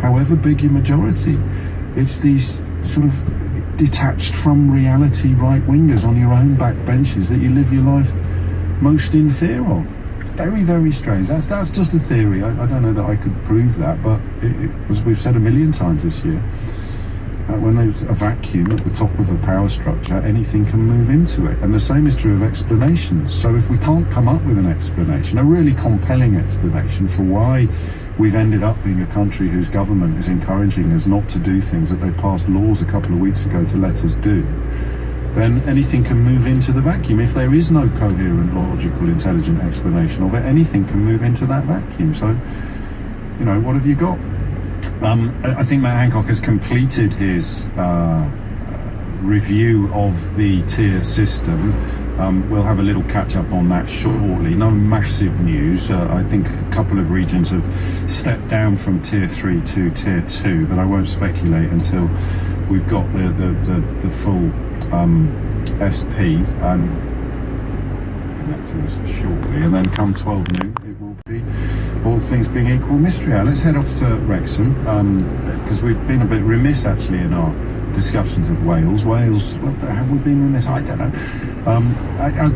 however big your majority. It's these sort of detached from reality right-wingers on your own back benches that you live your life most in fear of. Very, very strange. That's just a theory. I don't know that I could prove that, but as we've said a million times this year, when there's a vacuum at the top of a power structure, anything can move into it. And the same is true of explanations. So if we can't come up with an explanation, a really compelling explanation for why we've ended up being a country whose government is encouraging us not to do things that they passed laws a couple of weeks ago to let us do, then anything can move into the vacuum. If there is no coherent, logical, intelligent explanation of it, anything can move into that vacuum. So, you know, what have you got? I think Matt Hancock has completed his review of the tier system. We'll have a little catch up on that shortly. No massive news. I think a couple of regions have stepped down from tier 3 to tier 2, but I won't speculate until we've got the full SP to us shortly, and then come 12 noon it will be, all things being equal, mystery hour. Let's head off to Wrexham, because we've been a bit remiss actually in our discussions of Wales. Well, have we been remiss? I don't know.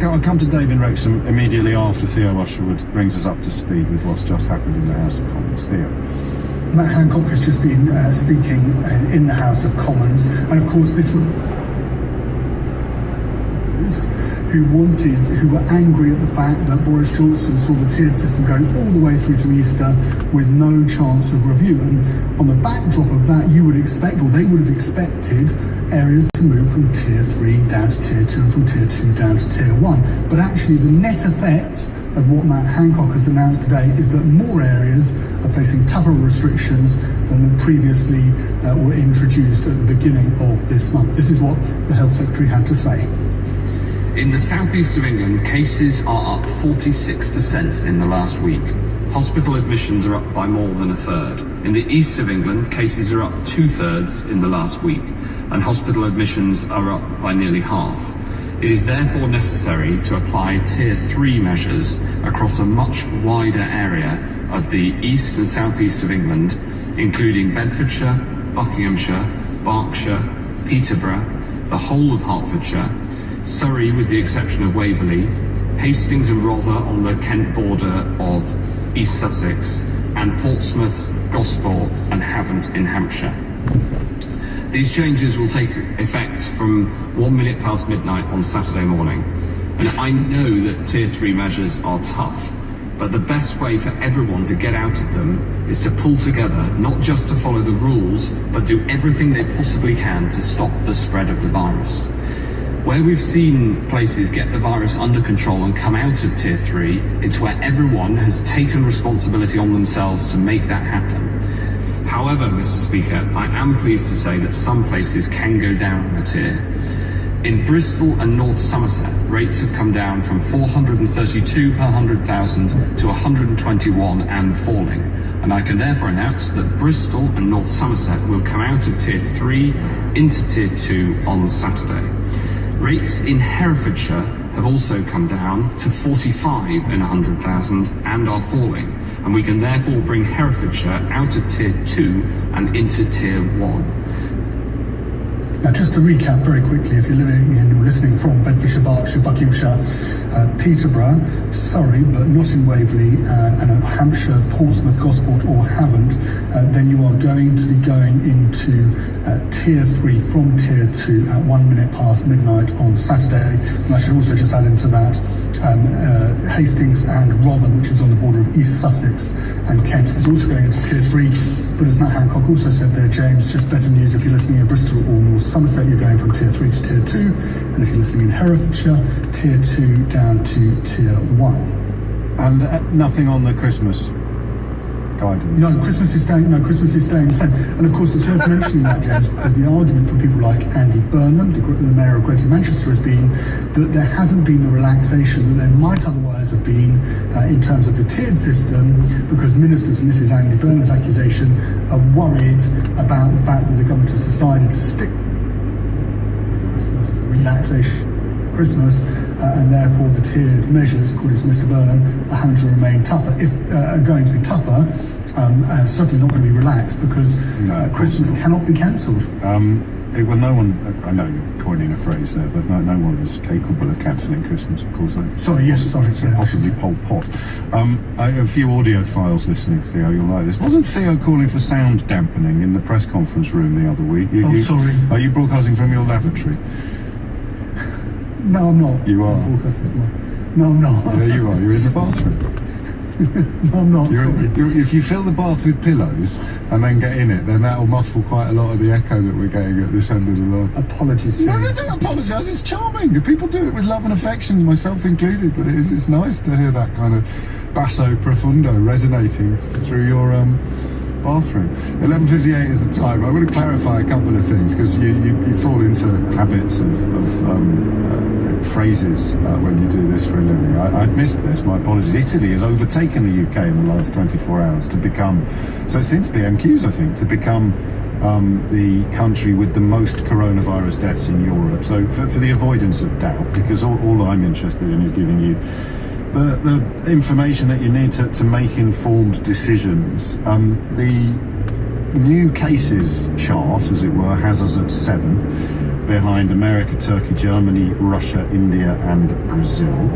I'll come to Dave in Wrexham immediately after Theo Usherwood brings us up to speed with what's just happened in the House of Commons. Theo. Matt Hancock has just been speaking in the House of Commons, and of course this was who were angry at the fact that Boris Johnson saw the tiered system going all the way through to Easter with no chance of review. And on the backdrop of that, you would expect, or they would have expected, areas to move from tier 3 down to tier 2 and from tier 2 down to tier 1. But actually the net effect of what Matt Hancock has announced today is that more areas are facing tougher restrictions than previously were introduced at the beginning of this month. This is what the Health Secretary had to say. In the southeast of England, cases are up 46% in the last week. Hospital admissions are up by more than a third. In the east of England, cases are up 2/3 in the last week, and hospital admissions are up by nearly half. It is therefore necessary to apply tier 3 measures across a much wider area of the east and southeast of England, including Bedfordshire, Buckinghamshire, Berkshire, Peterborough, the whole of Hertfordshire, Surrey with the exception of Waverley, Hastings and Rother on the Kent border of East Sussex, and Portsmouth, Gosport and Havant in Hampshire. These changes will take effect from 1 minute past midnight on Saturday morning. And I know that tier 3 measures are tough, but the best way for everyone to get out of them is to pull together, not just to follow the rules, but do everything they possibly can to stop the spread of the virus. Where we've seen places get the virus under control and come out of tier 3, it's where everyone has taken responsibility on themselves to make that happen. However, Mr. Speaker, I am pleased to say that some places can go down a tier. In Bristol and North Somerset, rates have come down from 432 per 100,000 to 121 and falling. And I can therefore announce that Bristol and North Somerset will come out of tier 3 into tier 2 on Saturday. Rates in Herefordshire have also come down to 45 in 100,000 and are falling, and we can therefore bring Herefordshire out of tier 2 and into tier 1. Now, just to recap very quickly, if you're living in or listening from Bedfordshire, Berkshire, Buckinghamshire, Peterborough, Surrey, but not in Waverley, and Hampshire, Portsmouth, Gosport or Havant, then you are going to be going into tier 3 from tier 2 at 1 minute past midnight on Saturday. And I should also just add into that Hastings and Rother, which is on the border of East Sussex and Kent, is also going into tier 3. But as Matt Hancock also said there, James, just better news if you're listening in Bristol or North Somerset, you're going from tier 3 to tier 2, and if you're listening in Herefordshire, tier 2 down to tier 1. And nothing on the Christmas guidance? No, Christmas is staying the same. And of course, it's worth mentioning that, James, as the argument from people like Andy Burnham, the Mayor of Greater Manchester, has been that there hasn't been the relaxation that there might otherwise have been in terms of the tiered system, because ministers, and this is Andy Burnham's accusation, are worried about the fact that the government has decided to stick Christmas relaxation Christmas, and therefore the tiered measures, according to Mr. Burnham, are having to remain tougher. Are going to be tougher certainly not going to be relaxed because Christmas cannot be cancelled. Well, no one, I know you're coining a phrase there, but no one is capable of cancelling Christmas, of course. Possibly Pol Pot. A few audio files listening, Theo, you'll like this. Wasn't Theo calling for sound dampening in the press conference room the other week? Sorry. Are you broadcasting from your lavatory? No, I'm not. You are? No, I'm not. Yeah, you are. You're in the bathroom. No, I'm not. If you fill the bath with pillows and then get in it, then that'll muffle quite a lot of the echo that we're getting at this end of the line. Apologies, Jim. No, don't apologise. It's charming. People do it with love and affection, myself included. But it's nice to hear that kind of basso profundo resonating through your bathroom. 11:58 is the time. I want to clarify a couple of things because you fall into habits of phrases when you do this for a living. I missed this, my apologies. Italy has overtaken the UK in the last 24 hours to become, so it seems to be MQs, I think, to become the country with the most coronavirus deaths in Europe. So for the avoidance of doubt, because all I'm interested in is giving you the information that you need to make informed decisions. The new cases chart, as it were, has us at 7, behind America, Turkey, Germany, Russia, India and Brazil.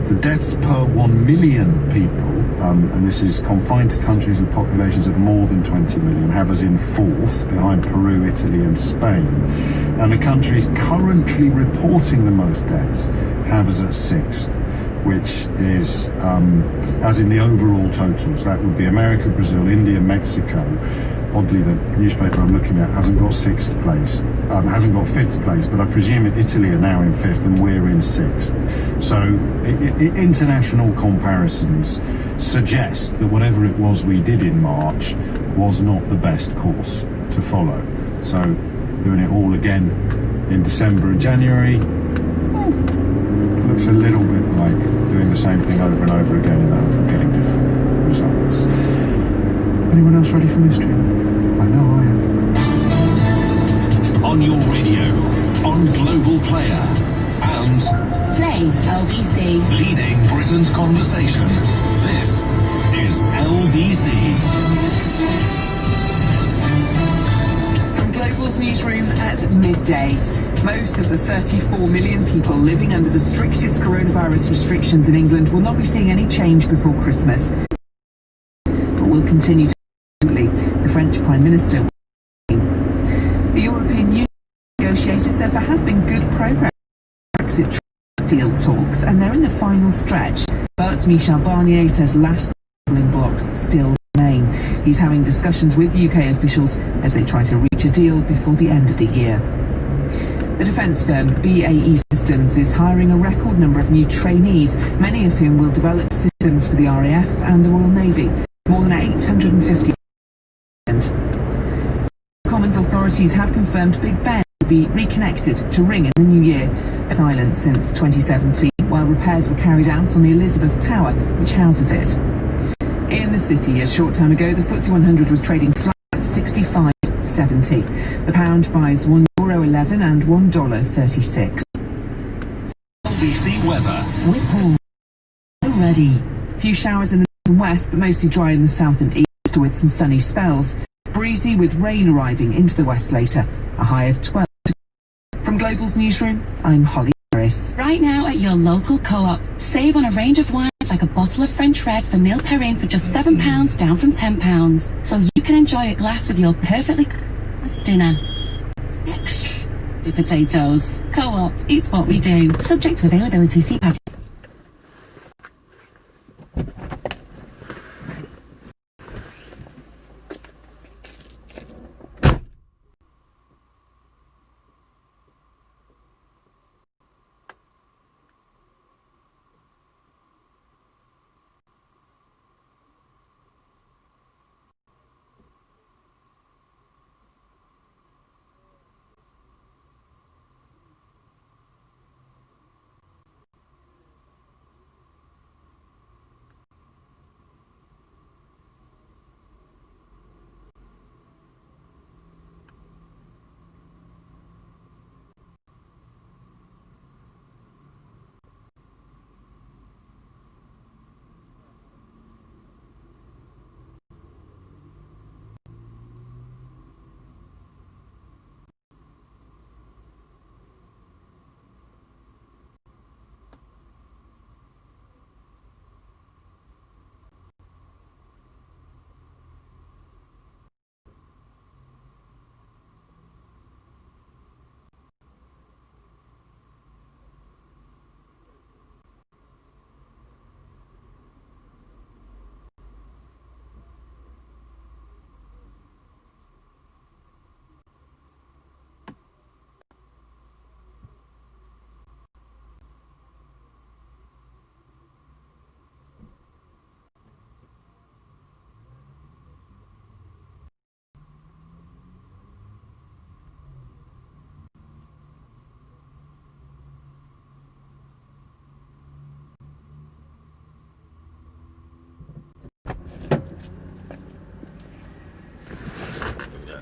The deaths per 1 million people, and this is confined to countries with populations of more than 20 million, have us in 4th, behind Peru, Italy and Spain. And the countries currently reporting the most deaths have us at 6th, which is, as in the overall totals, that would be America, Brazil, India, Mexico. Oddly, the newspaper I'm looking at hasn't got 6th place, hasn't got 5th place, but I presume Italy are now in 5th and we're in 6th. So international comparisons suggest that whatever it was we did in March was not the best course to follow. So doing it all again in December and January, looks a little bit like doing the same thing over and over again and getting different results. Anyone else ready for mystery? I know I am. On your radio, on Global Player, and Play LBC. leading Britain's conversation. This is LBC. From Global's newsroom at midday. Most of the 34 million people living under the strictest coronavirus restrictions in England will not be seeing any change before Christmas, but will continue to the French Prime Minister. The European Union negotiator says there has been good progress in Brexit deal talks and they're in the final stretch, but Michel Barnier says last stumbling blocks still remain. He's having discussions with UK officials as they try to reach a deal before the end of the year. The defence firm BAE Systems is hiring a record number of new trainees, many of whom will develop systems for the RAF and the Royal Navy. More than 850. Commons authorities have confirmed Big Ben will be reconnected to Ring in the new year. Silent since 2017, while repairs were carried out on the Elizabeth Tower, which houses it. In the city, a short time ago, the FTSE 100 was trading flat at 65.70. The pound buys €1.11 and $1.36. LBC weather. With Hall already. Few showers in the north and west, but mostly dry in the south and east with some sunny spells. Breezy with rain arriving into the west later. A high of 12. From Global's newsroom, I'm Holly Harris. Right now at your local co-op, save on a range of wines like a bottle of French Red for meal pairing for just £7 down from £10. So you can enjoy a glass with your perfectly cooked dinner. Extra potatoes. Co-op, it's what we do. Subject to availability, see pattern.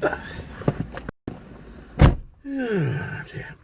Oh, dear.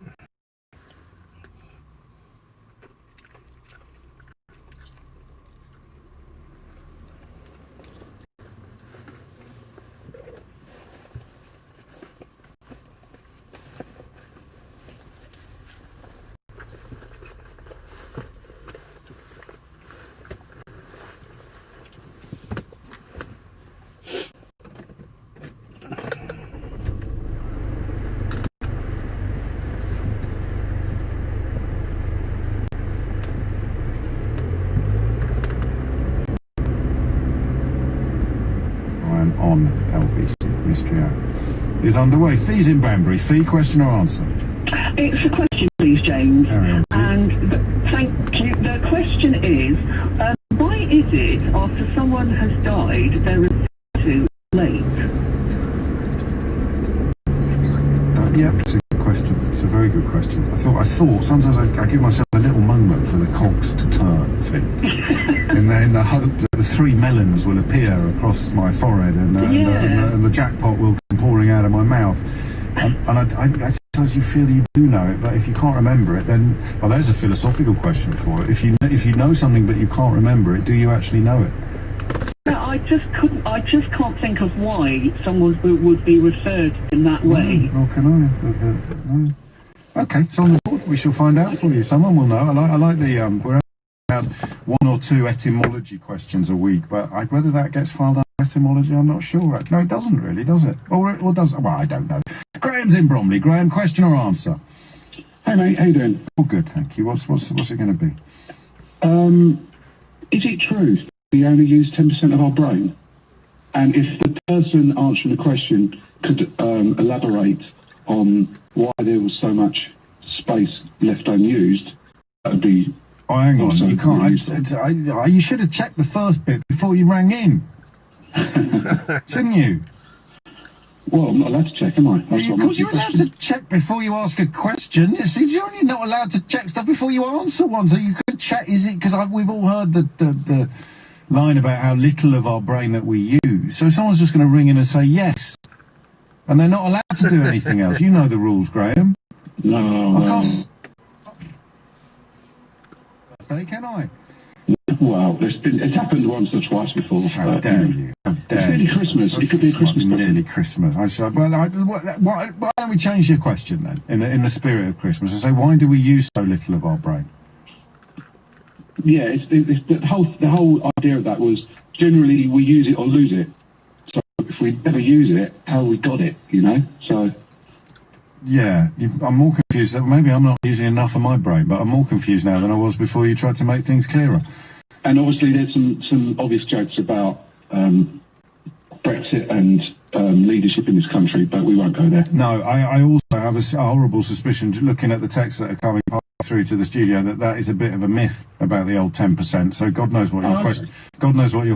On LBC Mystery Hour is underway. Fee's in Banbury. Fee, question or answer? It's a question, please, James. Carry on. Thank you. The question is, why is it after someone has died, they're too late? Yeah, it's a good question. It's a very good question. I thought sometimes I give myself a little moment for the cogs to turn, Fee. And then I hope that the 3 melons will appear across my forehead and the jackpot will come pouring out of my mouth. And I suppose you feel you do know it, but if you can't remember it, then, well, there's a philosophical question for it. If you know something but you can't remember it, do you actually know it? No, I just can't think of why someone would be referred in that way. Nor can I. No. Okay, it's on the board. We shall find out for you. Someone will know. I like the we're about 1 or 2 etymology questions a week, but whether that gets filed under etymology, I'm not sure. No, it doesn't really, does it? Or does it? Well, I don't know. Graham's in Bromley. Graham, question or answer? Hey mate, how you doing? Oh, good, thank you. What's it going to be? Is it true we only use 10% of our brain? And if the person answering the question could elaborate on why there was so much space left unused, that would be... Oh, hang on, you can't. Really You should have checked the first bit before you rang in. Shouldn't you? Well, I'm not allowed to check, am I? Because you're allowed to check before you ask a question. You see, you're only not allowed to check stuff before you answer one. So you could check, is it, because we've all heard the line about how little of our brain that we use. So someone's just going to ring in and say yes. And they're not allowed to do anything else. You know the rules, Graham. No. I can't... Can I? Well, it's happened once or twice before. How dare you? How dare it's nearly Christmas. It could be a Christmas present. Nearly Christmas. Why don't we change your question then, in the spirit of Christmas, and say, why do we use so little of our brain? Yeah, it's the whole idea of that was generally we use it or lose it. So if we never use it, how we got it, you know? So. Yeah, I'm more confused. Maybe I'm not using enough of my brain, but I'm more confused now than I was before you tried to make things clearer. And obviously there's some obvious jokes about Brexit and leadership in this country, but we won't go there. No, I also have a horrible suspicion, looking at the texts that are coming through to the studio, that is a bit of a myth about the old 10%. So God knows what your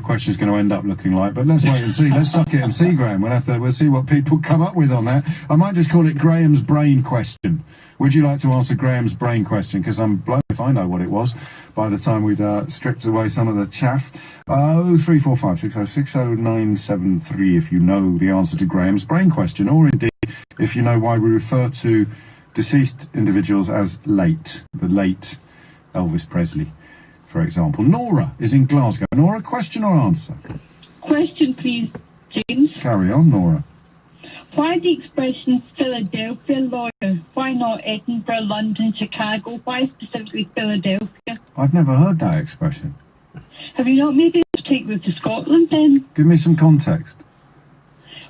question is going to end up looking like. But let's wait and see. Let's suck it and see, Graham. We'll see what people come up with on that. I might just call it Graham's brain question. Would you like to answer Graham's brain question? Because I'm blown if I know what it was by the time we'd stripped away some of the chaff. 0345 6060973 if you know the answer to Graham's brain question, or indeed if you know why we refer to deceased individuals as late, the late Elvis Presley, for example. Nora is in Glasgow. Nora, question or answer? Question, please, James. Carry on, Nora. Why the expression Philadelphia lawyer? Why not Edinburgh, London, Chicago? Why specifically Philadelphia? I've never heard that expression. Have you not maybe take with to Scotland then? Give me some context.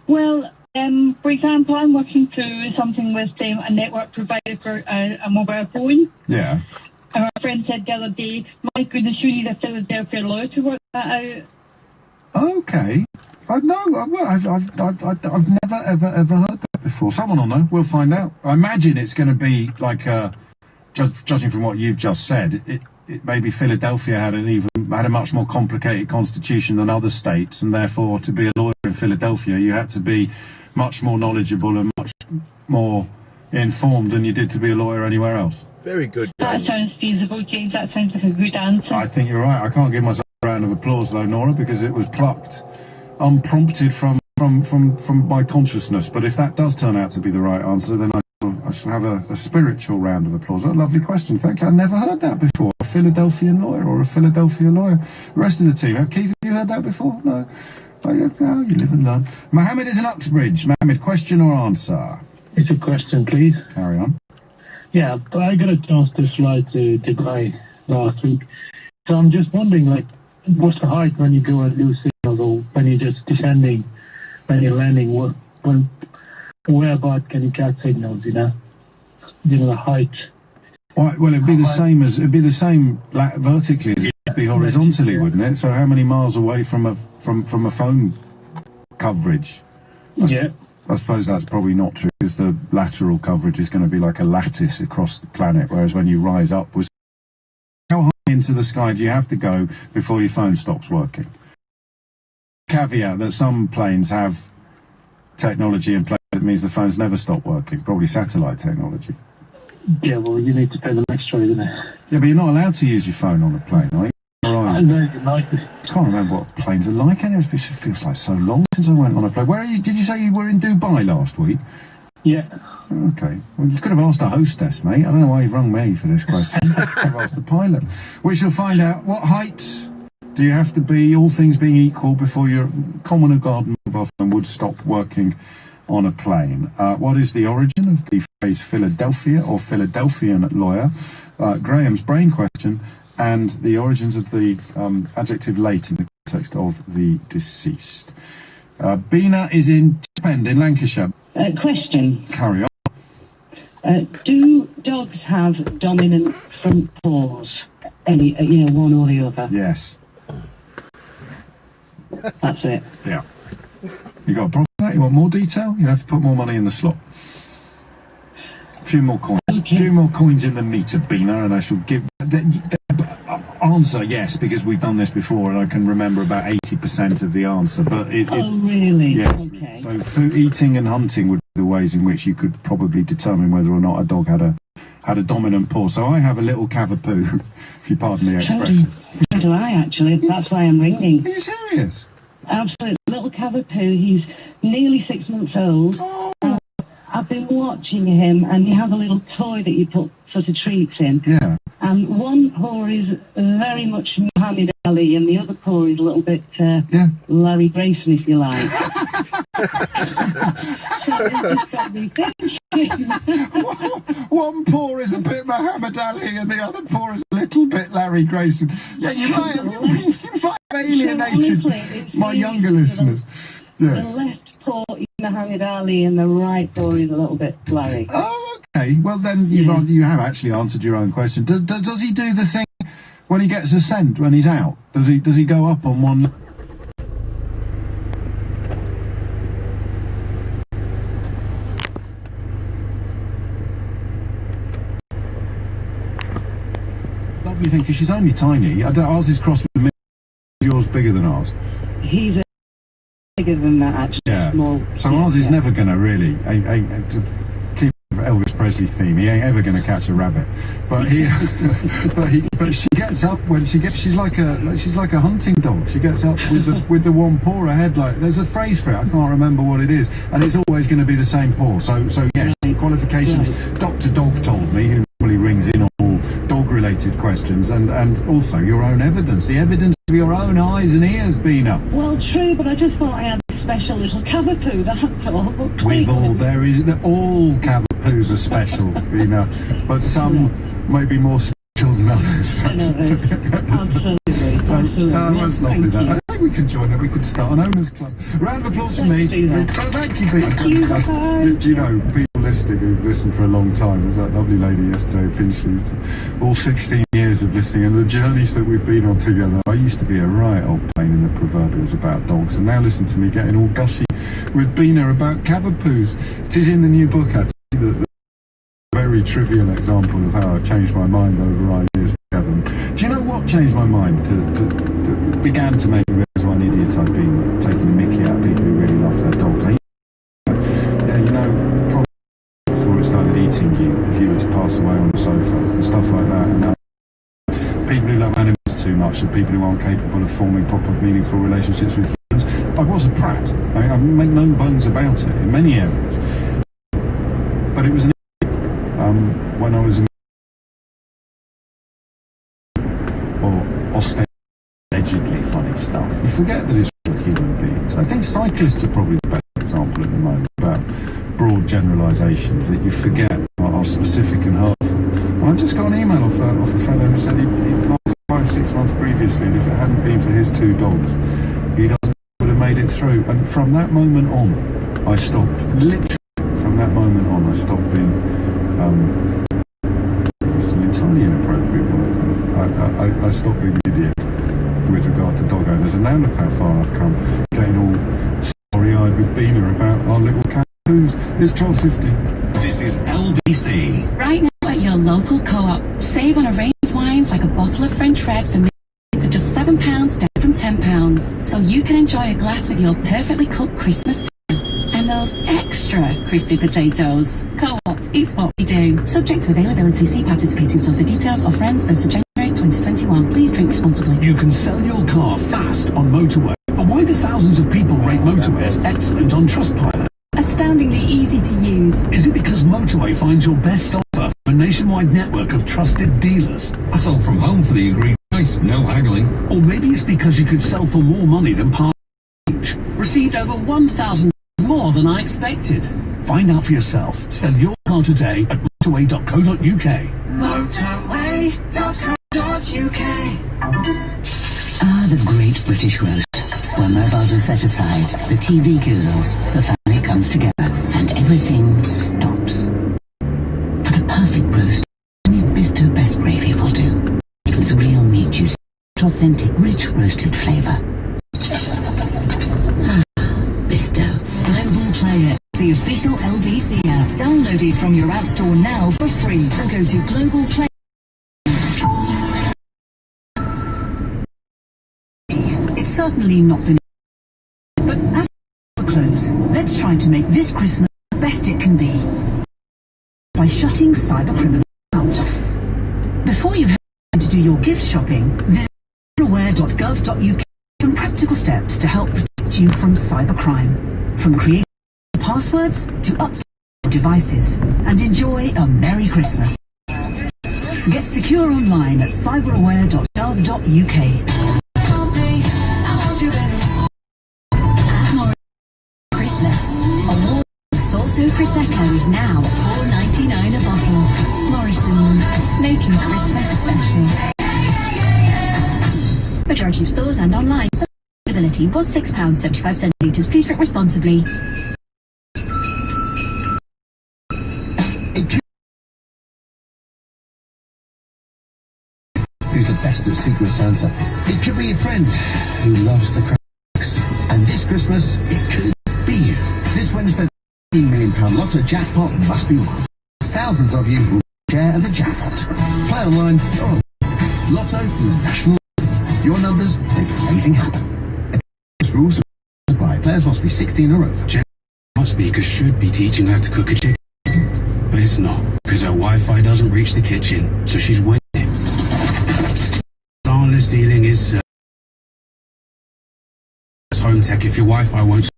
Well, for example, I'm working through something with a network provider for a mobile phone. Yeah. And our friend said the other day, my goodness, you need a Philadelphia lawyer to work that out. Okay. I've never ever heard that before. Someone will know. We'll find out. I imagine it's going to be like, judging from what you've just said, it maybe Philadelphia had a much more complicated constitution than other states, and therefore to be a lawyer in Philadelphia, you had to be much more knowledgeable and much more informed than you did to be a lawyer anywhere else. Very good, James. That sounds feasible, James. That sounds like a good answer. I think you're right. I can't give myself a round of applause though, Nora, because it was plucked unprompted from from my consciousness, but if that does turn out to be the right answer, then I shall have a spiritual round of applause. Oh, lovely question, thank you. I've never heard that before. A Philadelphian lawyer or a Philadelphia lawyer. The rest of the team, Keith, have you heard that before? No? Oh, you live and learn. Mohammed is in Uxbridge. Mohammed, question or answer? It's a question, please. Carry on. Yeah, but I got a chance to fly to Dubai last week. So I'm just wondering, like, what's the height when you go and lose signals, or when you're just descending, when you're landing? Whereabout can you catch signals? You know, the height. Well, it'd be the same vertically as it'd be horizontally, wouldn't it? So how many miles away from a phone coverage? I suppose that's probably not true, because the lateral coverage is going to be like a lattice across the planet, whereas when you rise upwards, how high into the sky do you have to go before your phone stops working? Caveat that some planes have technology in place that means the phones never stop working, probably satellite technology. Yeah, well, you need to pay them extra, isn't it? Yeah, but you're not allowed to use your phone on a plane, are you? I know you like it. I can't remember what planes are like anyway. It feels like so long since I went on a plane. Where are you? Did you say you were in Dubai last week? Yeah. Okay. Well, you could have asked a hostess, mate. I don't know why you've rung me for this question. You could have asked the pilot. We shall find out. What height do you have to be, all things being equal, before your common or garden mobile phone would stop working on a plane? What is the origin of the phrase Philadelphia or Philadelphian lawyer? Graham's brain question. And the origins of the adjective late in the context of the deceased. Bina is in Chipend in Lancashire. Question. Carry on. Do dogs have dominant front paws? Any, one or the other? Yes. That's it. Yeah. You got a problem with that? You want more detail? You have to put more money in the slot. A few more coins. Okay. A few more coins in the meter, Bina, and I shall give answer yes, because we've done this before and I can remember about 80% of the answer. But really? Yes. Okay. So food, eating and hunting would be the ways in which you could probably determine whether or not a dog had a dominant paw. So I have a little cavapoo, if you pardon the expression. So do I, actually. That's why I'm ringing. Are you serious? Absolutely. Little cavapoo. He's nearly 6 months old. Oh. I've been watching him, and you have a little toy that you put sort of treats in. Yeah. And one paw is very much Muhammad Ali, and the other paw is a little bit Larry Grayson, if you like. So it just got me thinking. One paw is a bit Muhammad Ali, and the other paw is a little bit Larry Grayson. Yeah, you might have alienated my younger listeners. Yes. The left paw is Muhammad Ali, and the right paw is a little bit Larry. Oh, okay. Well, then you have actually answered your own question. Does he do the thing when he gets a scent when he's out? Does he go up on one? Lovely thing, because she's only tiny. Ours is crossed with yours bigger than ours. He's bigger than that, actually. Yeah. Small. So ours is never going to really to keep Elvis Presley theme. He ain't ever going to catch a rabbit. But but she gets up when she's like a hunting dog. She gets up with the one paw ahead. Like there's a phrase for it. I can't remember what it is, and it's always going to be the same paw. So yes, qualifications. Right. Dr. Dog told me, who normally rings in on all dog-related questions, and also your own evidence, the evidence of your own eyes and ears, Bina. Well, true, but I just thought I had a special little cavapoo, that's all. With all cavapoos are special, Bina, but some may be more special than others. Absolutely. That's lovely. That. I think we could join it. We could start an owners club. Round of applause for me. Thank you, Bina. Do you know, people listening who've listened for a long time, there's that lovely lady yesterday at Finchley, all 16 years of listening, and the journeys that we've been on together. I used to be a right old pain in the proverbials about dogs, and now listen to me getting all gushy with Bina about cavapoos. It is in the new book, actually, the very trivial example of how I changed my mind over ideas together. Do you know what changed my mind? Began to make me realise what an idiot I'd been, taking the mickey out of people who really loved their dogs. Probably before it started eating you, if you were to pass away on the sofa and stuff like that. And people who love animals too much, and people who aren't capable of forming proper, meaningful relationships with humans, I was a prat. I make no bones about it in many areas. But it was when I was in or allegedly funny stuff. You forget that it's real human beings. I think cyclists are probably the best example at the moment about broad generalisations that you forget are specific and hurtful. And I just got an email off a fellow who said he'd passed 5-6 months previously, and if it hadn't been for his 2 dogs, he would have made it through. And from that moment on, I stopped. Literally, from that moment on, I stopped being it's an entirely inappropriate word. I stopped being an idiot with regard to dog owners, and now look how far I've come, getting all starry-eyed with Bina about our little cat who's it's 12:50. This is LBC. Right now at your local co-op, save on a range of wines like a bottle of French Red for just £7 down from £10, so you can enjoy a glass with your perfectly cooked Christmas dinner and those extra crispy potatoes. Co-op, it's what we do. Subject to availability, see participating stores for details. Or friends, 1st of January 2021. Please drink responsibly. You can sell your car fast on motorway, but why do thousands of people rate motorway as excellent on Trustpilot? Astoundingly easy to use. Is it because Motorway finds your best offer from a nationwide network of trusted dealers? I sold from home for the agreed price, no haggling. Or maybe it's because you could sell for more money than part exchange. Received over 1,000 more than I expected. Find out for yourself. Sell your car today at motorway.co.uk. Motorway.co.uk. Ah, the great British roast. Where mobiles are set aside, the TV goes off, the family comes together, and everything stops. For the perfect roast, only Bisto Best Gravy will do. It with real meat juice, authentic, rich roasted flavour. Bisto. Global Player, the official LBC app. Download it from your app store now for free, or go to Global Player. It's certainly not been, but as we close, let's try to make this Christmas the best it can be by shutting cybercriminals out. Before you have to do your gift shopping, visit aware.gov.uk for practical steps to help protect you from cybercrime. From creating passwords to updating devices, and enjoy a Merry Christmas. Get secure online at cyberaware.gov.uk. Christmas. Award Salso Prosecco is now $4.99 a bottle. Morrison's, making Christmas special. Majority of stores and online. Availability was £6.75 litres. Please drink responsibly. Who's the best at Secret Santa? It could be your friend who loves the cracks. And this Christmas, it could be you. This Wednesday, the £15 million Lotto jackpot must be won. Thousands of you will share the jackpot. Play online, you're on. Lotto from the National. Your numbers make amazing happen. Rules apply. Players must be 16 or over. Must be because should be teaching her to cook a chicken. But it's not, because her Wi-Fi doesn't reach the kitchen, so she's waiting. Starless ceiling is home tech if your Wi-Fi won't.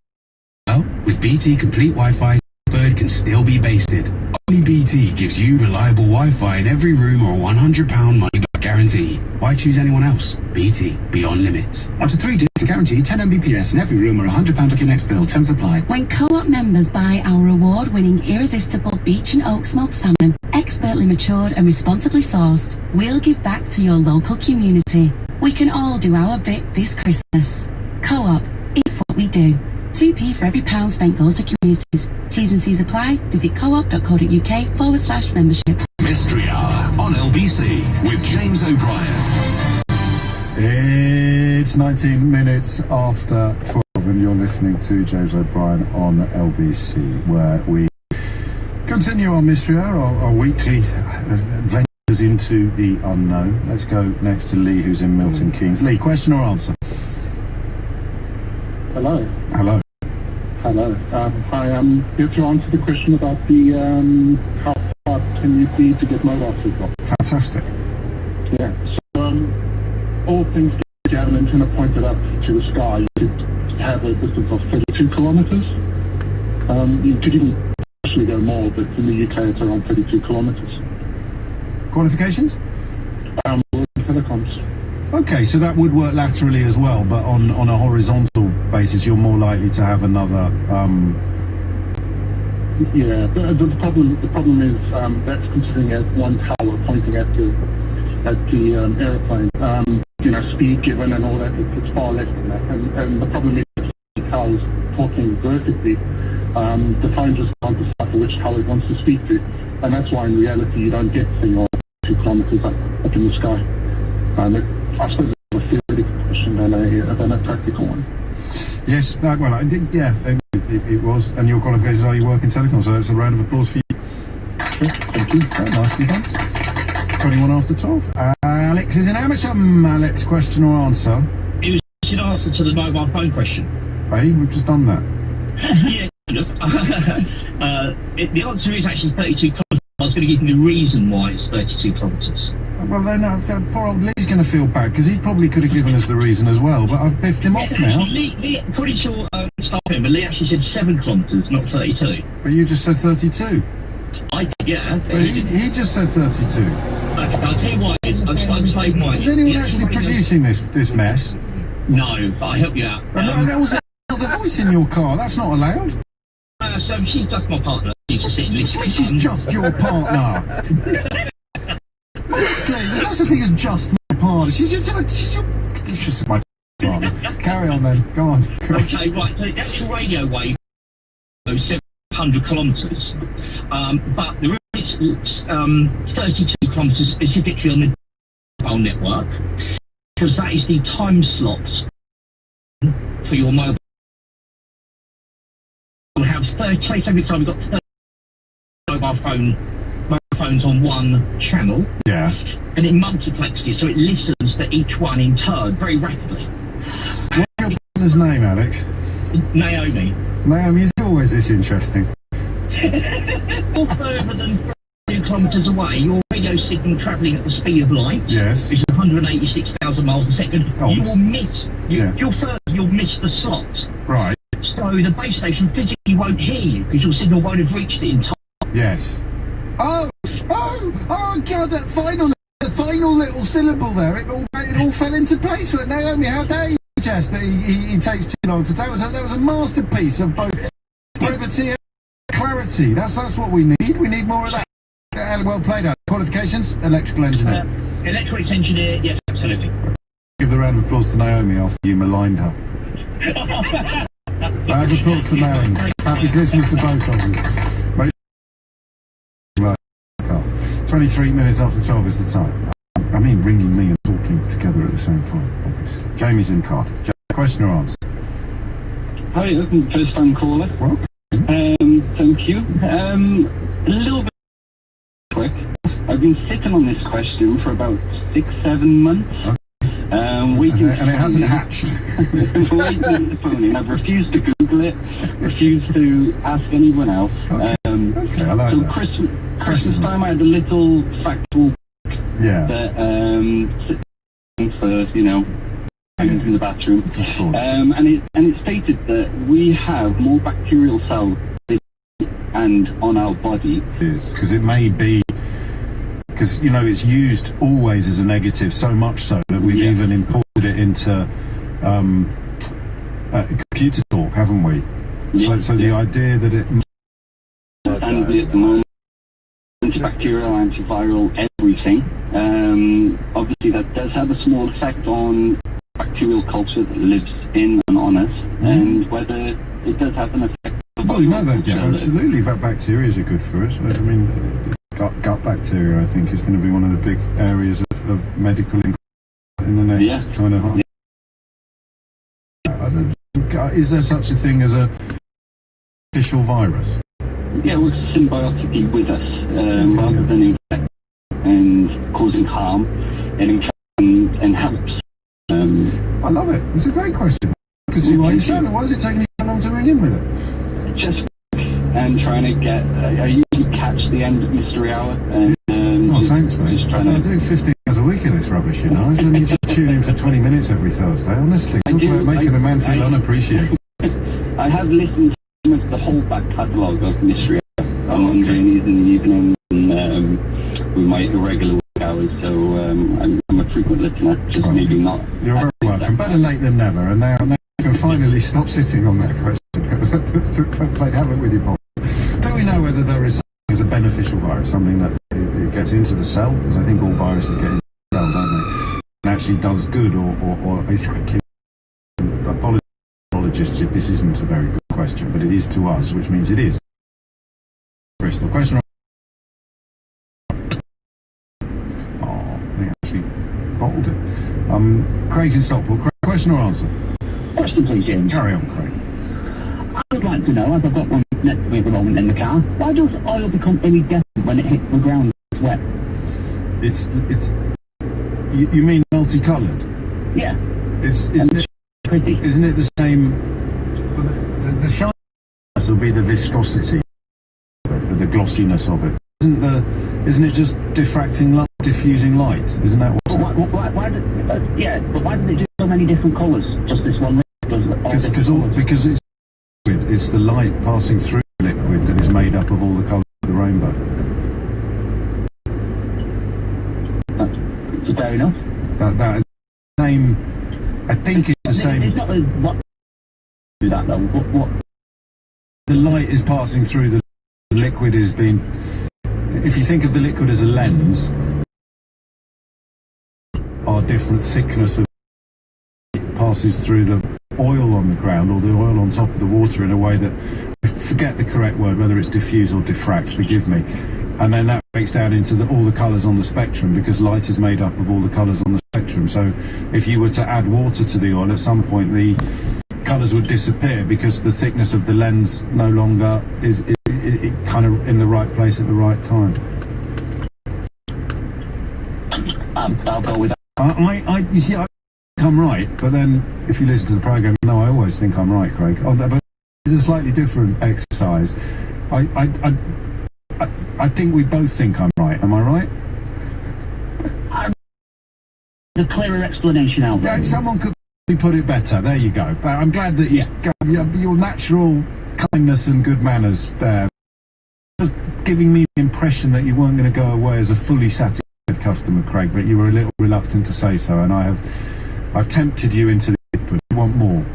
Well, with BT Complete Wi-Fi, bird can still be basted. Only BT gives you reliable Wi-Fi in every room or a £100 money back guarantee. Why choose anyone else? BT, beyond limits. Up to 3 days to guarantee 10 Mbps in every room or £100 off your next bill. Terms apply. When co-op members buy our award-winning irresistible beach and oak smoked salmon, expertly matured and responsibly sourced, we'll give back to your local community. We can all do our bit this Christmas. Co-op, it's what we do. 2p for every £1 spent goes to communities. T's and C's apply. Visit coop.co.uk/membership. Mystery Hour on LBC with James O'Brien. It's 19 minutes after 12 and you're listening to James O'Brien on LBC, where we continue our Mystery Hour, our weekly adventures into the unknown. Let's go next to Lee, who's in Milton Keynes. Lee, question or answer? Hello. Hello. Hello. Hi. Here to answer the question about the how far can you be to get mobile signal? Fantastic. Yeah. So all things you have an antenna pointed up to the sky, you could have a distance of 32 kilometres. You could even actually go more, but in the UK it's around 32 kilometres. Qualifications? Telecoms. Okay, so that would work laterally as well, but on a horizontal basis, you're more likely to have another. Yeah, the problem is that's considering as one tower pointing at the aeroplane. Speed given and all that. It's far less than that. And the problem is the tower's talking vertically. The phone just can't decipher which tower it wants to speak to, and that's why in reality you don't get signal 2 kilometers up in the sky. I suppose it's a theoretical question than a practical one. Yes, well, I did. Yeah, it was. And your qualifications are you work in telecom, so it's a round of applause for you. Thank you. Very nicely done. 21 after 12. Alex is in Amersham. Alex, question or answer? It was an answer to the mobile phone question. Hey, we've just done that. Yeah, kind of. The answer is actually 32 kilometres. I was going to give you the reason why it's 32 kilometres. Well, then poor old Lee's going to feel bad because he probably could have given us the reason as well, but I've biffed him off now. Lee, pretty sure staff member, Lee actually said 7 kilometres, not 32. But you just said 32. I did, yeah. But he just said 32. Okay, I'll tell you why. I'll explain why. Is anyone actually producing this mess? No, but I'll help you out. There was another voice in your car. That's not allowed. So she's just my partner. She's just sitting listening. She's just your partner. That's the thing, is just my partner. She's just my partner. Carry on then. Go on. Okay, right. So the actual radio wave goes 700 kilometres, but there is 32 kilometres specifically on the mobile network, because that is the time slot for your mobile. We'll have 30. Say every time we've got 30 mobile phones on one channel. Yeah. And it multiplexes, so it listens to each one in turn very rapidly. What's your partner's name, Alex? Naomi. Naomi, is always this interesting? Or further than 2 kilometres away, your radio signal travelling at the speed of light is 186,000 miles a second. Oh, you will miss. You'll miss the slot. Right. So the base station physically won't hear you because your signal won't have reached it in time. Yes. Oh God! That final little syllable there. It all fell into place. But Naomi, how dare you suggest that he takes too long to tell us? That was a masterpiece of both brevity and clarity. That's what we need. We need more of that. Well played. Qualifications: electrical engineer. Electronics engineer. Yes, absolutely. Give the round of applause to Naomi after you maligned her. Round of applause to Naomi. Happy Christmas to both of you. 23 minutes after 12 is the time. I mean, ringing me and talking together at the same time, obviously. Jamie's in card. Question or answer? Hi, first time caller. Welcome. Thank you. A little bit quick. I've been sitting on this question for about 6-7 months. Waiting and it hasn't hatched. Waiting for the phone in. I've refused to Google it, refused to ask anyone else. Okay, I like so that. Christmas time, I had a little factual that for in the bathroom, and it stated that we have more bacterial cells and on our body. Because it may be. Because, it's used always as a negative, so much so that we've even imported it into computer talk, haven't we? So the idea that it... And at the moment, antibacterial, antiviral, everything. Obviously, that does have a small effect on bacterial culture that lives in and on us, and whether it does have an effect... Well, absolutely, that bacteria are good for us. I mean... Gut bacteria, I think, is going to be one of the big areas of medical in the next kind of... Is there such a thing as a official virus? Yeah, well, it's symbiotically with us, rather than infect and causing harm, it infects and helps. I love it. It's a great question. I can see why you're saying it. Why is it taking you so long to ring in with it? Just and trying to get... I usually catch the end of Mystery Hour. And, thanks, mate. I do 15 hours a week of this rubbish. rubbish, you know. So you just tune in for 20 minutes every Thursday. Honestly, talk about making a man feel unappreciated. I have listened to the whole back catalogue of Mystery on Mondays in the evening with my irregular work hours, so I'm a frequent listener, just maybe not. You're very welcome. Better late than never, and now you can finally stop sitting on that question. Played havoc with your boss. Do we know whether there is a beneficial virus, something that it gets into the cell? Because I think all viruses get into the cell, don't they? And actually does good, or is actually. Apologists if this isn't a very good question, but it is to us, which means it is. Bristol, question. They actually bottled it. Craig's in Stockport. Craig, question or answer? Question, please, James. Carry on, Craig. I would like to know, as I've got one next to me at the moment in the car, why does oil become iridescent when it hits the ground and it's wet? You mean multicoloured? Yeah. Isn't it the same? The shininess will be the viscosity, the glossiness of it. Isn't it just diffracting light, diffusing light? Isn't that what? Why do they do so many different colours? Just this one liquid? Because it's the light passing through the liquid that is made up of all the colours of the rainbow. That's fair enough. That same. I think it's the same. It's not what do that though. What? The light is passing through the liquid is being. If you think of the liquid as a lens, are different thickness of it passes through the oil on the ground or the oil on top of the water in a way that, I forget the correct word, whether it's diffuse or diffract, forgive me. And then that breaks down into all the colours on the spectrum, because light is made up of all the colours on the spectrum. So if you were to add water to the oil, at some point the colours would disappear because the thickness of the lens no longer is kind of in the right place at the right time. I'll go with that. You see, I think I'm right, but then if you listen to the programme, you know I always think I'm right, Craig. But it's a slightly different exercise. I think we both think I'm right. Am I right? The clearer explanation out there. Yeah, someone could put it better. There you go. I'm glad that your natural kindness and good manners there was giving me the impression that you weren't going to go away as a fully satisfied customer, Craig, but you were a little reluctant to say so, and I've tempted you into the but you want more.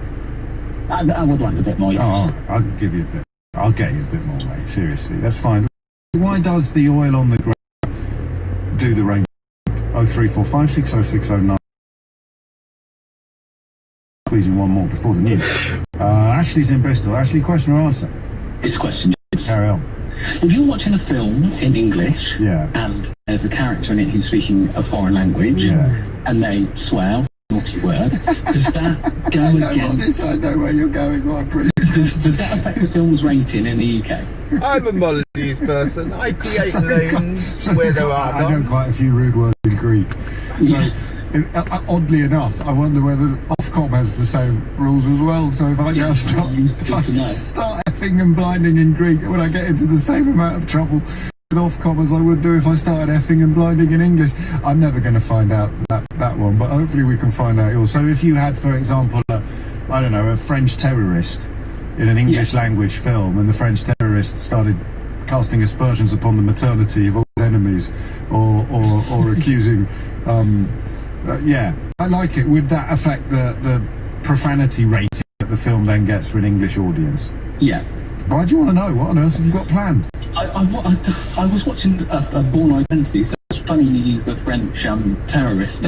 I would like a bit more. Yes. Oh, I'll give you a bit. I'll get you a bit more, mate. Seriously, that's fine. Why does the oil on the ground do the rainbow? 034560609. Squeezing one more before the news. Ashley's in Bristol. Ashley, question or answer? It's a question. Carry on. If you're watching a film in English, and there's a character in it who's speaking a foreign language, and they swear, naughty word, does that go against... I know where you're going, right? Brilliant. Does that affect the film's rating in the UK? I'm a Maltese person. I create loans where there are I know quite a few rude words in Greek. So, oddly enough, I wonder whether Ofcom has the same rules as well. So if I now start effing and blinding in Greek, would I get into the same amount of trouble with Ofcom as I would do if I started effing and blinding in English? I'm never going to find out that one, but hopefully we can find out yours. So if you had, for example, a French terrorist in an English language film, and the French terrorist started casting aspersions upon the maternity of all his enemies, or accusing, I like it. Would that affect the profanity rating that the film then gets for an English audience? Yeah. Why do you want to know? What on earth have you got planned? I was watching a Born Identity, so it's funny you use the French terrorist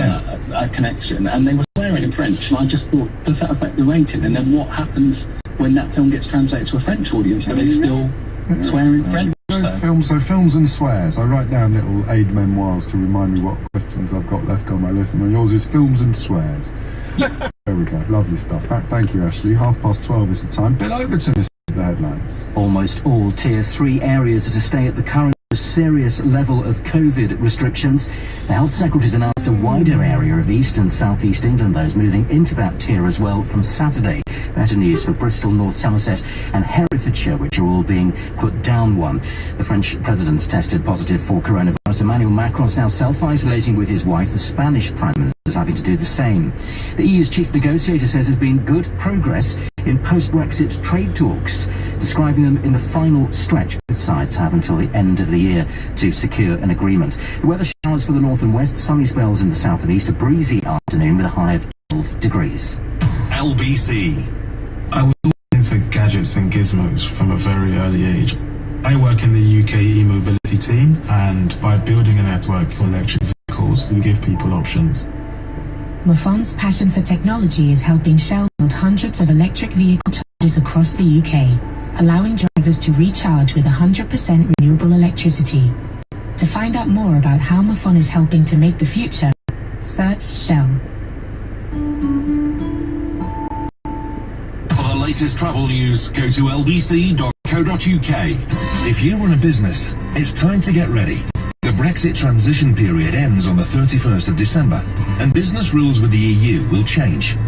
connection, and they were swearing in French, and I just thought, does that affect the rating? And then what happens when that film gets translated to a French audience? Do they still swear in French? Films and swears. I write down little aid memoirs to remind me what questions I've got left on my list, and yours is films and swears. There we go. Lovely stuff. Thank you, Ashley. 12:30 is the time. Bill, over to us. The headlines. Almost all Tier 3 areas are to stay at the current serious level of COVID restrictions. The Health Secretary's announced a wider area of East and South East England, those moving into that tier as well from Saturday. Better news for Bristol, North Somerset and Herefordshire, which are all being put down one. The French president's tested positive for coronavirus. Emmanuel Macron's now self-isolating with his wife. The Spanish Prime Minister is having to do the same. The EU's chief negotiator says there's been good progress in post-Brexit trade talks, describing them in the final stretch. Both sides have until the end of the year to secure an agreement. The weather showers for the north and west, sunny spells in the south and east, a breezy afternoon with a high of 12 degrees. LBC. I was into gadgets and gizmos from a very early age. I work in the UK e-mobility team, and by building a network for electric vehicles, we give people options. Mafon's passion for technology is helping Shell build hundreds of electric vehicle chargers across the UK, allowing drivers to recharge with 100% renewable electricity. To find out more about how Mafon is helping to make the future, search Shell. For the latest travel news, go to lbc.co.uk. If you run a business, it's time to get ready. The Brexit transition period ends on the 31st of December, and business rules with the EU will change.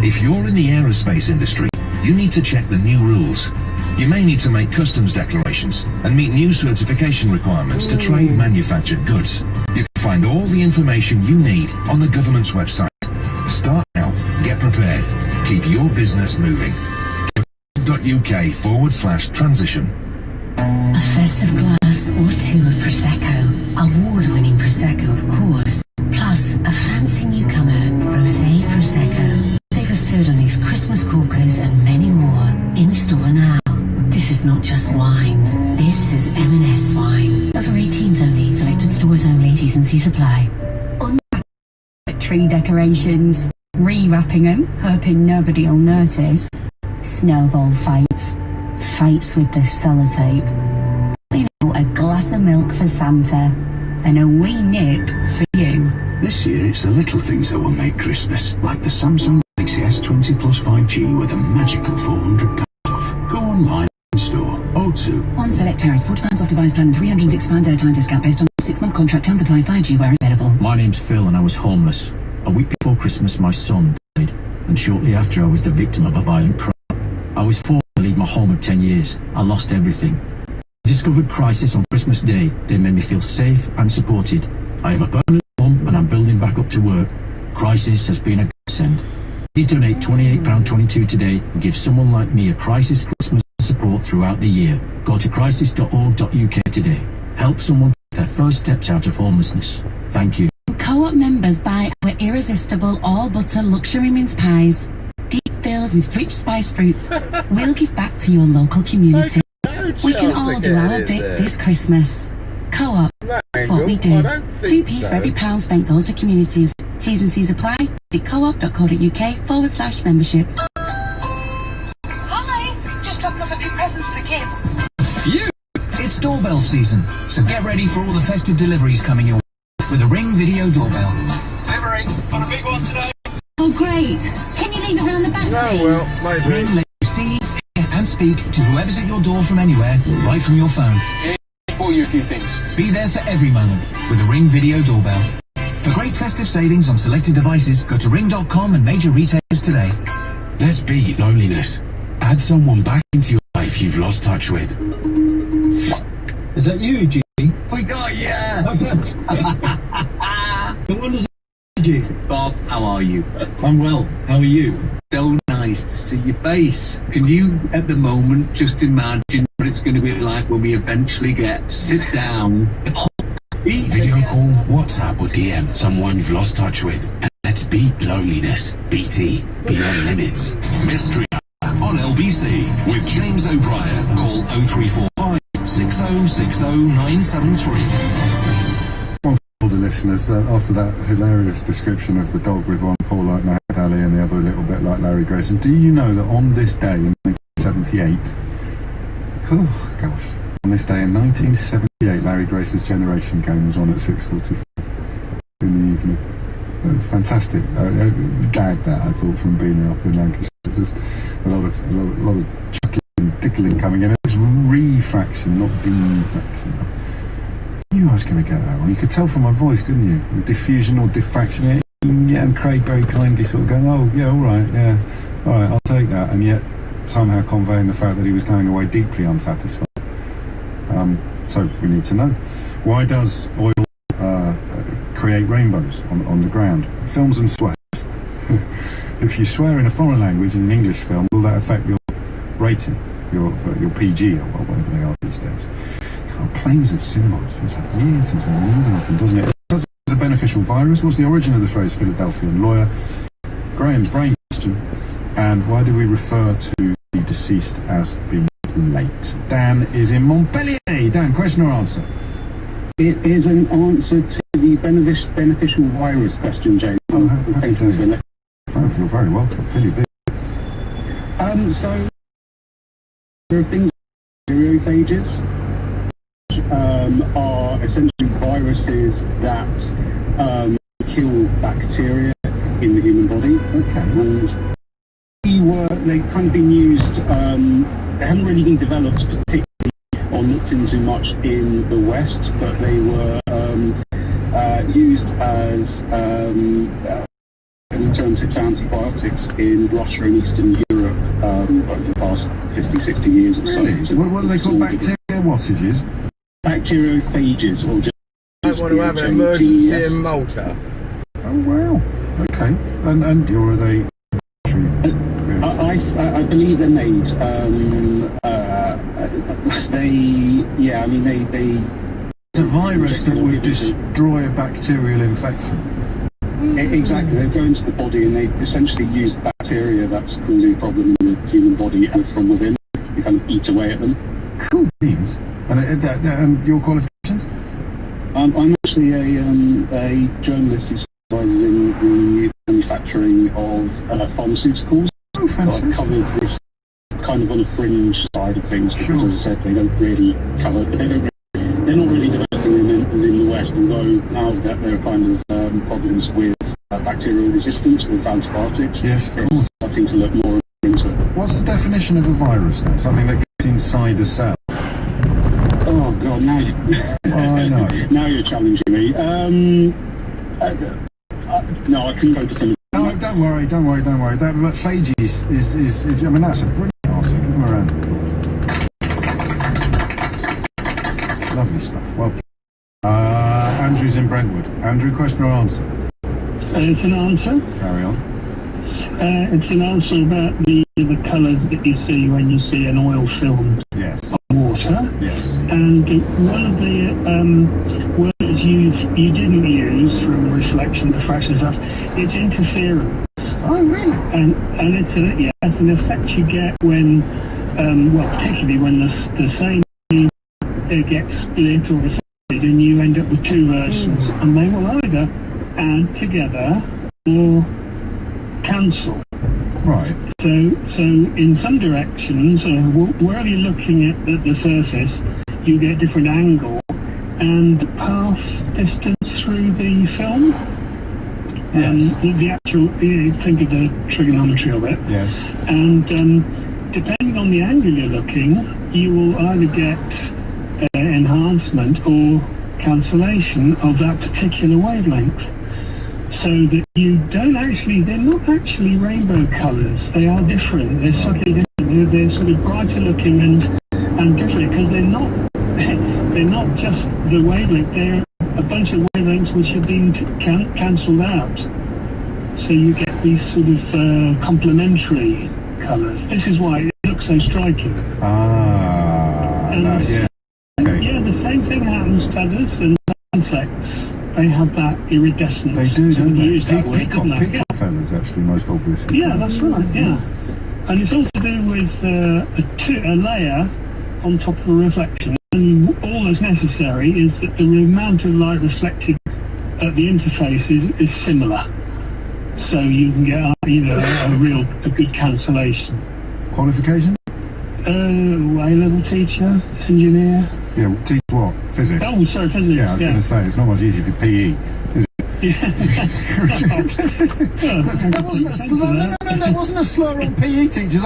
If you're in the aerospace industry, you need to check the new rules. You may need to make customs declarations and meet new certification requirements to trade manufactured goods. You can find all the information you need on the government's website. Start now, get prepared, keep your business moving. .uk/transition. A festive glass or two of Prosecco. Award-winning Prosecco, of course. Plus, a fancy newcomer, Rosé Prosecco. Save a third on these Christmas corkers and many more. In store now. This is not just wine. This is M&S wine. Over 18s only. Selected stores only. T's and C's apply. Tree decorations. Rewrapping them, hoping nobody'll notice. Snowball fights. Fights with the sellotape. You know, a glass of milk for Santa. And a wee nip for you. This year it's the little things that will make Christmas, like the Samsung Galaxy S20 Plus 5G with a magical £400 off. Go online and store. O2. On select tariffs, £40 off device plan and £306 airtime discount based on 6-month contract. Terms apply. 5G where available. My name's Phil and I was homeless. A week before Christmas my son died, and shortly after I was the victim of a violent crime. I was forced to leave my home of 10 years. I lost everything. I discovered Crisis on Christmas Day. They made me feel safe and supported. I have a permanent home and I'm building back up to work. Crisis has been a godsend. Please donate £28.22 today and give someone like me a Crisis Christmas support throughout the year. Go to crisis.org.uk today. Help someone take their first steps out of homelessness. Thank you. Co-op members buy our irresistible all-butter luxury mince pies, deep filled with rich spice fruits. We'll give back to your local community. We can all do our bit this Christmas. Co-op, that's what we do. 2p for every £1 spent goes to communities. T's and C's apply. Visit coop.co.uk/membership. Hi! Just dropping off a few presents for the kids. Phew! It's doorbell season, so get ready for all the festive deliveries coming your way with a Ring Video Doorbell. Delivering on a big one today. Oh, great. Can you leave it around the back, please? well, maybe. Ring lets you see, hear and speak to whoever's at your door from anywhere, right from your phone. Spoil you a few things. Be there for every moment with a Ring Video Doorbell. For great festive savings on selected devices, go to ring.com and major retailers today. Let's beat loneliness. Add someone back into your life you've lost touch with. Is that you, G? We got yeah. What's that? No wonder G. Bob, how are you? I'm well. How are you? So nice to see your face. Can you, at the moment, just imagine what it's going to be like when we eventually get to sit down? Video call, WhatsApp or DM someone you've lost touch with. And let's beat loneliness. BT, beyond limits. Mystery on LBC with James O'Brien. Call 0345 6060973. All the listeners, after that hilarious description of the dog with one paw like Muhammad Ali and the other a little bit like Larry Grayson, do you know that on this day in 1978, oh gosh, on this day in 1978, Larry Grayson's Generation game was on at 6:45 in the evening. Fantastic. Gagged that, I thought, from being up in Lancashire. Just a lot of chuckling and tickling coming in. It's refraction, not defraction. I knew I was going to get that one. You could tell from my voice, couldn't you? Diffusion or diffraction. Yeah, and Craig very kindly sort of going, oh, yeah, all right, yeah. All right, I'll take that, and yet somehow conveying the fact that he was going away deeply unsatisfied. So we need to know, why does oil create rainbows on the ground? Films and swears. If you swear in a foreign language in an English film, will that affect your rating, your PG or whatever they are these days? God, planes at cinemas. It's like years since we've used anything, doesn't it? It's a beneficial virus. What's the origin of the phrase Philadelphian lawyer? Graham's brain question. And why do we refer to the deceased as being late? Dan is in Montpellier. Dan, question or answer? It is an answer to the beneficial virus question, James. Oh, happy days. Oh, you're very welcome. Philly B. So there are things like bacteriophages, are essentially viruses that kill bacteria in the human body. Okay. And they've kind of been used, they haven't really been developed particularly or looked into much in the West, but they were used as alternative antibiotics in Russia and Eastern Europe over the past 50, 60 years or so. Really? What are they called? Bacteria whattages? Bacteriophages, or just... I want to have an emergency in Malta. Oh, wow. Okay. And or are they... I believe they're made. It's a virus that would destroy a bacterial infection. Exactly. They go into the body and they essentially use the bacteria that's causing a problem in the human body and from within. They kind of eat away at them. Cool beans. And your qualifications? I'm actually a journalist who specialises in the manufacturing of pharmaceuticals. Oh, fantastic. So I've covered this kind of on a fringe side of things because, as I said, they don't really cover. They're not really developing them in the West, although now that there are kind of problems with bacterial resistance with antibiotics. Yes, of course. Starting to look more into it. What's the definition of a virus then? Something that gets inside a cell? Oh God, now you... I know. Now you're challenging me. No, I couldn't go definitively. No, don't worry. But phages is I mean, that's a brilliant answer. Give them a round of applause. Lovely stuff. Well played. Andrew's in Brentwood. Andrew, question or answer? It's an answer. Carry on. It's an answer about the colours that you see when you see an oil film on water. Yes. And one of the words you didn't use from reflection, diffraction stuff, it's interference. Oh, really? And it's an effect you get when, particularly when the same gets split or recycled and you end up with two versions, and they will either add together or cancel. Right. So in some directions, wherever you're looking at the surface, you get different angle and path distance through the film. Yes. The actual, think of the trigonometry of it. Yes. And depending on the angle you're looking, you will either get enhancement or cancellation of that particular wavelength. So that you don't actually, they're not actually rainbow colours. They are different. They're subtly different. They're sort of brighter looking and different because they're not just the wavelength. They're a bunch of wavelengths which have been cancelled out. So you get these sort of complementary colours. This is why it looks so striking. Yeah. Okay. Yeah, the same thing happens to feathers and insects. They have that iridescence. They do, don't they? Peacock feathers, actually, most obviously. Yeah, that's right, yeah. And it's all to do with a layer on top of a reflection. And all that's necessary is that the amount of light reflected at the interface is similar. So you can get either a good cancellation. Qualification? A-level teacher, engineer. Yeah, teach what? Physics? Oh, sorry, physics. Yeah, I was going to say, it's not much easier for PE, is it? That wasn't a slur on PE teachers.